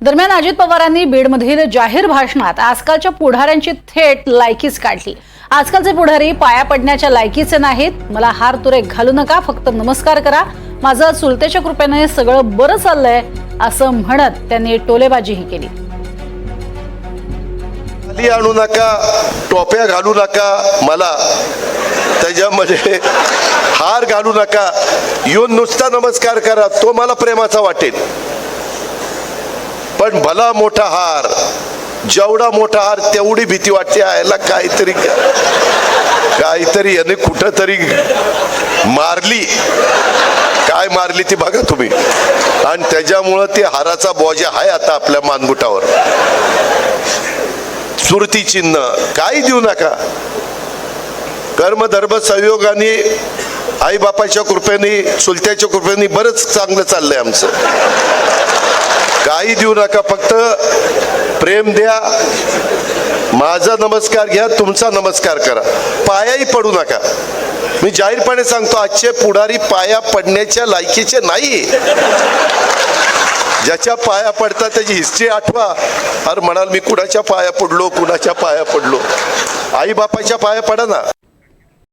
दरम्यान अजित पवारांनी बीडमधील जाहीर भाषणात आजकालच्या पुढाऱ्यांची थेट लायकीच काढली। आजकालचे पुढारी पाया पडण्याच्या लायकीचे नाहीत। मला हार तुरे घालू नका, फक्त नमस्कार करा, माझं चुलतेच्या कृपेने सगळं बरं चाललंय असं म्हणत त्यांनी टोलेबाजीही केली। खाली आणू नका, टोप्या घालू नका, मला त्याच्यामध्ये हार घालू नका, येऊन नुसता नमस्कार करा, तो मला प्रेमाचा वाटेल। पण भला मोठा हार, जेवढा मोठा हार तेवढी भीती वाटते। याला काहीतरी याने कुठंतरी मारली, काय मारली ती बघा तुम्ही, आणि त्याच्यामुळं ते हाराचा बोजा आहे आता आपल्या मानगुटावर। स्मृती चिन्ह काही देऊ नका, कर्मधर्म संयोगाने आई बापाच्या कृपेने चुलत्याच्या कृपेने बरंच चांगलं चाललंय आमचं। काही देऊ नका, फक्त प्रेम द्या, माझा नमस्कार घ्या, तुमचा नमस्कार करा, पायाही पडू नका। मी जाहीरपणे सांगतो, आजचे पुढारी पाया पडण्याच्या लायकीचे नाही। ज्याच्या पाया पडतात त्याची हिस्ट्री आठवा। अरे म्हणाल मी कुणाच्या पाया पडलो, कुणाच्या पाया पडलो, आई बापाच्या पाया पडा ना।